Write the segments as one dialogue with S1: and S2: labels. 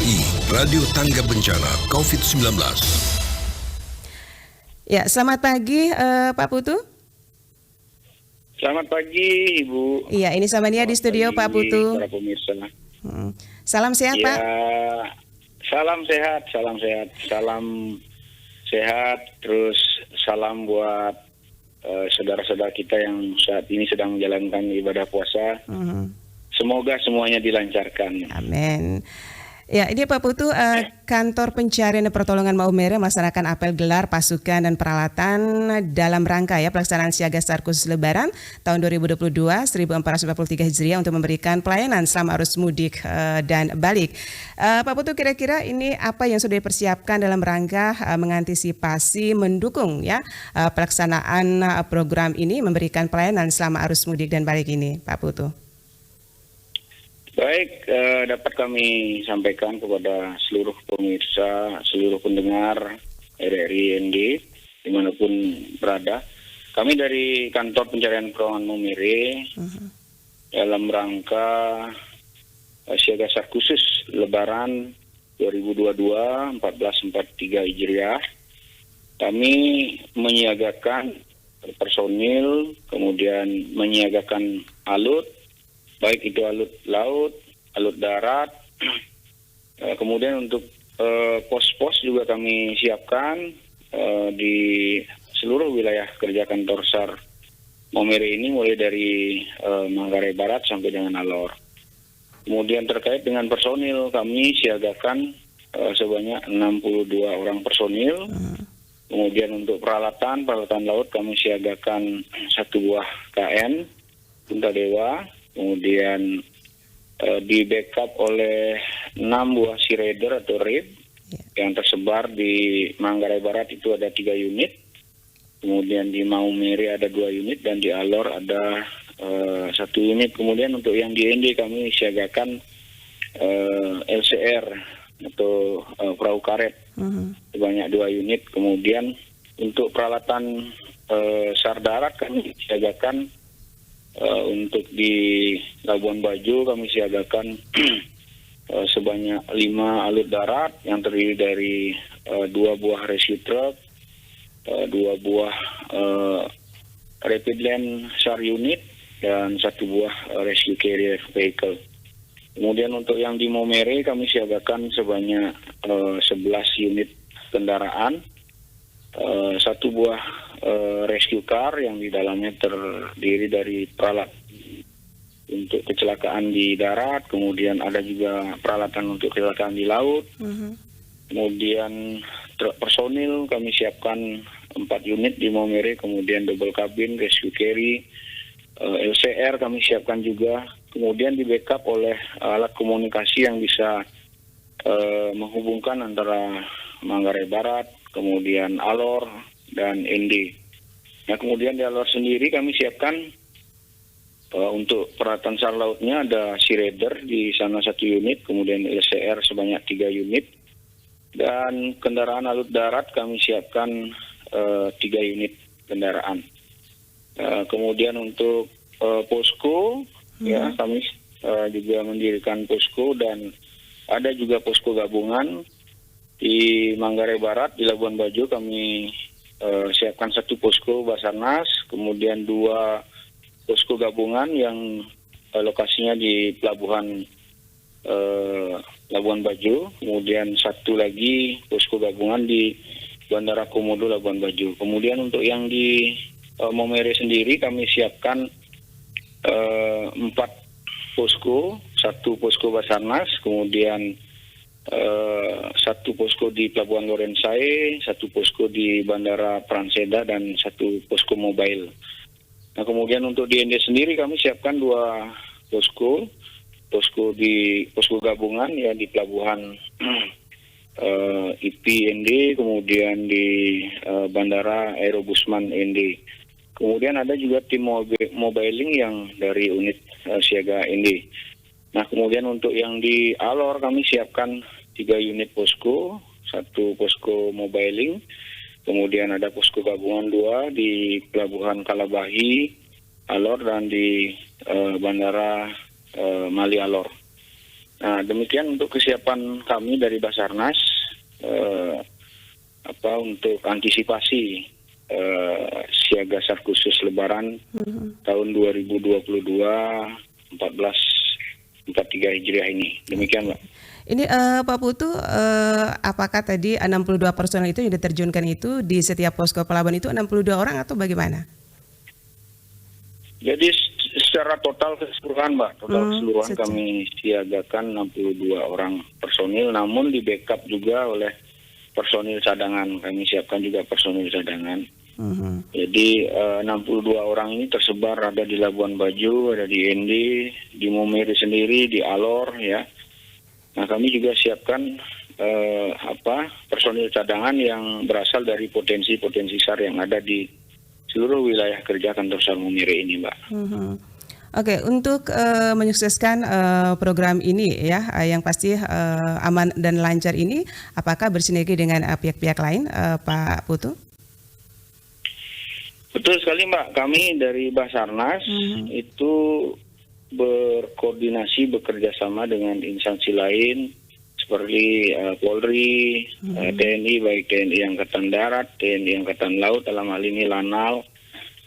S1: RTI, Radio Tangga Bencana COVID-19.
S2: Ya, selamat pagi Pak Putu.
S3: Selamat pagi Ibu.
S2: Iya, ini sama dia di studio Pak Putu.
S3: Para pemirsa.
S2: Salam sehat
S3: Ya,
S2: Pak.
S3: salam sehat, salam sehat. Terus salam buat saudara-saudara kita yang saat ini sedang menjalankan ibadah puasa. Semoga semuanya dilancarkan.
S2: Amin. Ya, ini Pak Putu, Kantor Pencarian dan Pertolongan Maumere melaksanakan apel gelar pasukan dan peralatan dalam rangka pelaksanaan siaga SAR khusus Lebaran tahun 2022 1443 Hijriah untuk memberikan pelayanan selama arus mudik dan balik. Pak Putu, kira-kira ini apa yang sudah dipersiapkan dalam rangka mengantisipasi mendukung pelaksanaan program ini memberikan pelayanan selama arus mudik dan balik ini, Pak Putu?
S3: Baik, dapat kami sampaikan kepada seluruh pemirsa, seluruh pendengar RRI ND, dimanapun berada. Kami dari Kantor Pencarian Pertolongan Maumere dalam rangka siaga SAR khusus Lebaran 2022 1443 Hijriah, kami menyiagakan personil, kemudian menyiagakan alut, baik itu alut laut, alut darat, kemudian untuk pos-pos juga kami siapkan di seluruh wilayah kerja kantor SAR Maumere ini, mulai dari Manggarai Barat sampai dengan Alor. Kemudian terkait dengan personil, kami siagakan sebanyak 62 orang personil. Kemudian untuk peralatan laut kami siagakan 1 buah KN Punta Dewa. Kemudian di backup oleh 6 buah Sea Raider atau RIB yang tersebar di Manggarai Barat itu ada 3 unit. Kemudian di Maumere ada 2 unit dan di Alor ada 1 unit. Kemudian untuk yang di ND kami siagakan LCR atau perahu karet sebanyak 2 unit. Kemudian untuk peralatan SAR darat kami siagakan untuk di Labuan Bajo kami siagakan sebanyak 5 alut darat yang terdiri dari 2 buah rescue truck, 2 buah rapid land SAR unit, dan 1 buah rescue carrier vehicle. Kemudian untuk yang di Maumere kami siagakan sebanyak 11 unit kendaraan, 1 buah rescue car yang di dalamnya terdiri dari peralatan untuk kecelakaan di darat, kemudian ada juga peralatan untuk kecelakaan di laut. Kemudian truk personil kami siapkan 4 unit di Maumere, kemudian double cabin, rescue carry, LCR kami siapkan juga. Kemudian di backup oleh alat komunikasi yang bisa menghubungkan antara Manggarai Barat, kemudian Alor, dan ND. Nah, kemudian di Alor sendiri kami siapkan untuk peralatan SAR lautnya ada Sea Raider di sana 1 unit, kemudian LCR sebanyak 3 unit, dan kendaraan alut darat kami siapkan 3 unit kendaraan. Kemudian untuk posko, kami juga mendirikan posko dan ada juga posko gabungan di Manggarai Barat. Di Labuan Bajo kami siapkan 1 posko Basarnas, kemudian 2 posko gabungan yang lokasinya di Pelabuhan Labuan Bajo, kemudian 1 lagi posko gabungan di Bandara Komodo Labuan Bajo. Kemudian untuk yang di Maumere sendiri kami siapkan 4 posko, 1 posko Basarnas, kemudian 1 posko di Pelabuhan Lorenzai, 1 posko di Bandara Pranseda, dan 1 posko mobile. Nah, kemudian untuk di ND sendiri kami siapkan 2 posko gabungan ya di Pelabuhan IP ND, kemudian di Bandara Aerobusman ND. Kemudian ada juga tim mobiling yang dari unit siaga ND. Nah, kemudian untuk yang di Alor kami siapkan 3 unit posko, 1 posko mobiling, kemudian ada posko gabungan 2 di Pelabuhan Kalabahi, Alor, dan di Bandara Mali Alor. Nah, demikian untuk kesiapan kami dari Basarnas untuk antisipasi siaga SAR khusus Lebaran tahun 2022 1443 Hijriah ini. Demikian, Mbak.
S2: Ini Pak Putu, apakah tadi 62 personel itu yang diterjunkan itu di setiap posko pelabuhan itu 62 orang atau bagaimana?
S3: Jadi secara total keseluruhan, Mbak, keseluruhan kami siagakan 62 orang personil, namun di backup juga oleh personil cadangan. Kami siapkan juga personil cadangan. Jadi 62 orang ini tersebar ada di Labuan Bajo, ada di Endi, di Maumere sendiri, di Alor, ya. Nah, kami juga siapkan personil cadangan yang berasal dari potensi-potensi SAR yang ada di seluruh wilayah kerja kantor SAR Maumere ini, Mbak.
S2: Oke, untuk menyukseskan program ini ya, yang pasti aman dan lancar ini, apakah bersinergi dengan pihak-pihak lain, Pak Putu?
S3: Betul sekali, Mbak. Kami dari Basarnas itu berkoordinasi, bekerja sama dengan instansi lain seperti Polri, TNI, baik TNI Angkatan Darat, TNI Angkatan Laut, dalam hal ini Lanal,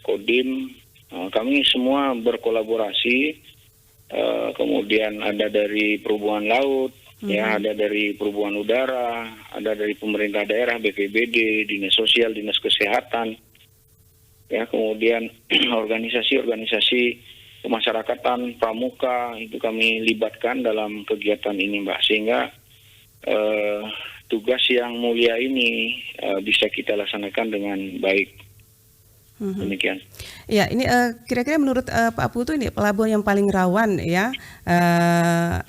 S3: Kodim. Kami semua berkolaborasi, kemudian ada dari Perhubungan Laut, ya, ada dari Perhubungan Udara, ada dari pemerintah daerah, BPBD, Dinas Sosial, Dinas Kesehatan, ya, kemudian organisasi-organisasi kemasyarakatan, pramuka, itu kami libatkan dalam kegiatan ini, Mbak, sehingga tugas yang mulia ini bisa kita laksanakan dengan baik. Demikian.
S2: Ya, ini kira-kira menurut Pak Putu ini pelabuhan yang paling rawan ya,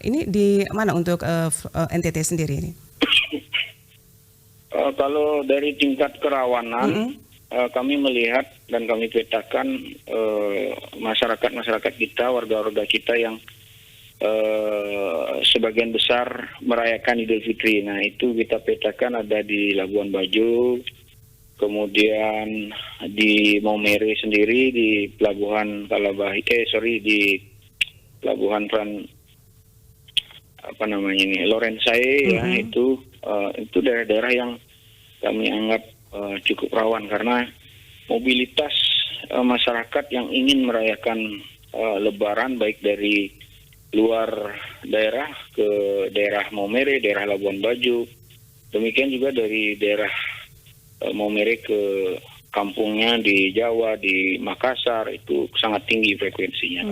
S2: ini di mana untuk NTT sendiri ini?
S3: Kalau dari tingkat kerawanan, kami melihat dan kami petakan masyarakat kita, warga-warga kita yang sebagian besar merayakan Idul Fitri. Nah, itu kita petakan ada di Labuan Bajo, kemudian di Maumere sendiri, di Pelabuhan di Pelabuhan Lorenzai, ya, itu daerah-daerah yang kami anggap cukup rawan karena mobilitas masyarakat yang ingin merayakan Lebaran baik dari luar daerah ke daerah Maumere, daerah Labuan Bajo, demikian juga dari daerah Maumere ke kampungnya di Jawa, di Makassar, itu sangat tinggi frekuensinya.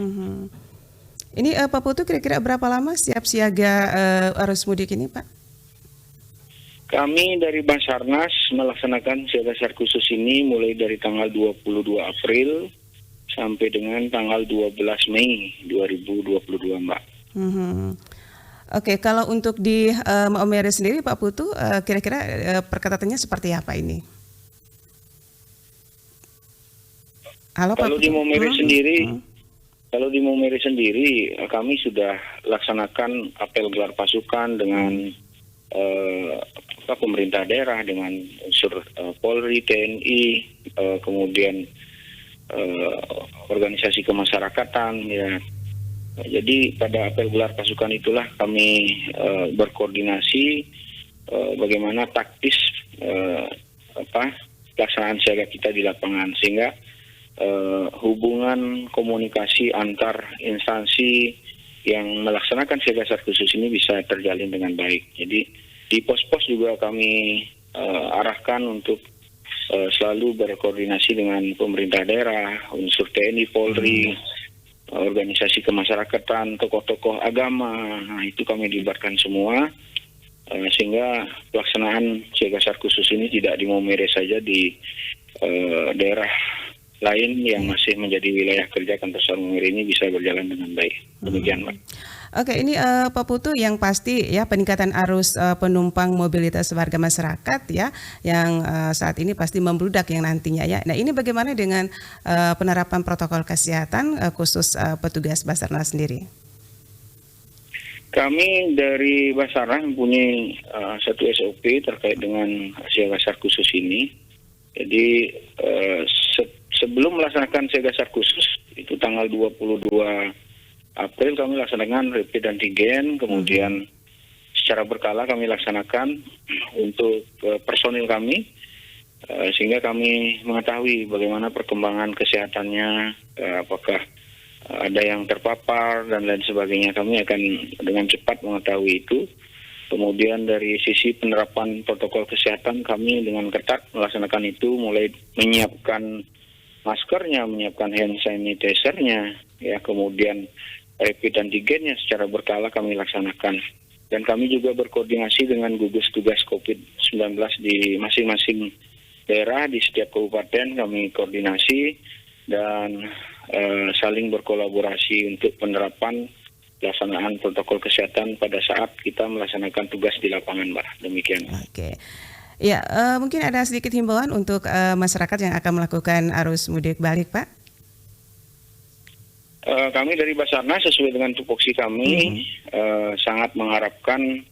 S2: Ini Pak Putu kira-kira berapa lama siap siaga arus mudik ini, Pak?
S3: Kami dari Basarnas melaksanakan siaga SAR khusus ini mulai dari tanggal 22 April sampai dengan tanggal 12 Mei 2022, Mbak.
S2: Oke, kalau untuk di Maumere sendiri, Pak Putu, kira-kira perketatannya seperti apa ini? Halo, Pak
S3: Kalau
S2: Putu.
S3: Di Maumere sendiri, kami sudah laksanakan apel gelar pasukan dengan pemerintah daerah, dengan unsur Polri, TNI, kemudian organisasi kemasyarakatan, ya. Jadi pada apel gelar pasukan itulah kami berkoordinasi bagaimana taktis pelaksanaan siaga kita di lapangan, sehingga hubungan komunikasi antar instansi yang melaksanakan siaga SAR khusus ini bisa terjalin dengan baik. Jadi di pos-pos juga kami arahkan untuk selalu berkoordinasi dengan pemerintah daerah, unsur TNI, Polri, organisasi kemasyarakatan, tokoh-tokoh agama. Nah, itu kami libatkan semua sehingga pelaksanaan siaga SAR khusus ini tidak di Maumere saja, di daerah lain yang masih menjadi wilayah kerja kantor SAR Maumere ini bisa berjalan dengan baik. Demikian, Pak.
S2: Oke, ini Pak Putu, yang pasti ya peningkatan arus penumpang mobilitas warga masyarakat ya, yang saat ini pasti membludak yang nantinya ya. Nah, ini bagaimana dengan penerapan protokol kesehatan khusus petugas Basarnas sendiri?
S3: Kami dari Basarnas mempunyai satu SOP terkait dengan siaga SAR khusus ini. Jadi sebelum melaksanakan siaga SAR khusus itu tanggal 22 April kami laksanakan rapid antigen, kemudian secara berkala kami laksanakan untuk personil kami, sehingga kami mengetahui bagaimana perkembangan kesehatannya, apakah ada yang terpapar dan lain sebagainya. Kami akan dengan cepat mengetahui itu. Kemudian dari sisi penerapan protokol kesehatan, kami dengan ketat melaksanakan itu, mulai menyiapkan maskernya, menyiapkan hand sanitizer-nya, ya, kemudian rapid antigennya secara berkala kami laksanakan. Dan kami juga berkoordinasi dengan gugus tugas COVID-19 di masing-masing daerah, di setiap kabupaten kami koordinasi dan saling berkolaborasi untuk penerapan pelaksanaan protokol kesehatan pada saat kita melaksanakan tugas di lapangan, Mbak. Demikian.
S2: Oke. Ya, mungkin ada sedikit himbauan untuk masyarakat yang akan melakukan arus mudik balik, Pak?
S3: Kami dari Basarnas sesuai dengan tupoksi kami sangat mengharapkan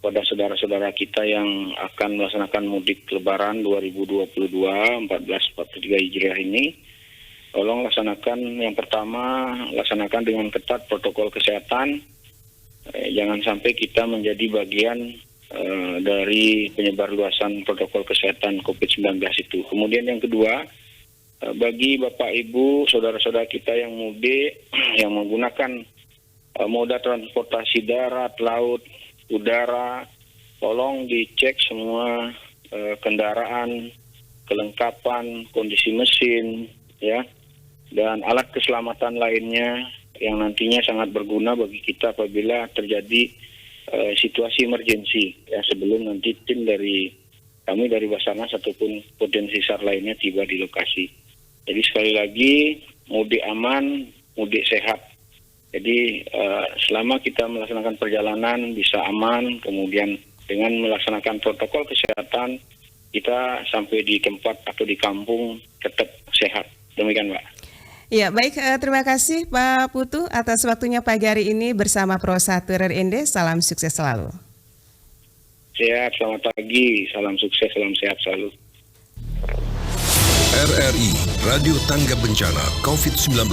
S3: pada saudara-saudara kita yang akan melaksanakan mudik Lebaran 2022 1443 Hijriah ini, tolong laksanakan yang pertama, laksanakan dengan ketat protokol kesehatan. Jangan sampai kita menjadi bagian dari penyebarluasan protokol kesehatan COVID-19 itu. Kemudian yang kedua, bagi Bapak Ibu, saudara-saudara kita yang mudik, yang menggunakan moda transportasi darat, laut, udara, tolong dicek semua kendaraan, kelengkapan, kondisi mesin, ya, dan alat keselamatan lainnya yang nantinya sangat berguna bagi kita apabila terjadi situasi emergensi, ya, sebelum nanti tim dari kami dari Basarnas ataupun potensi SAR lainnya tiba di lokasi. Jadi sekali lagi, mudik aman, mudik sehat. Jadi selama kita melaksanakan perjalanan bisa aman, kemudian dengan melaksanakan protokol kesehatan kita sampai di tempat atau di kampung tetap sehat. Demikian, Mbak.
S2: Ya, baik, terima kasih Pak Putu atas waktunya pagi hari ini bersama Pro 1 RRI. Salam sukses selalu.
S3: Sehat, selamat pagi, salam sukses, salam sehat selalu.
S1: RRI Radio Tangga Bencana COVID-19.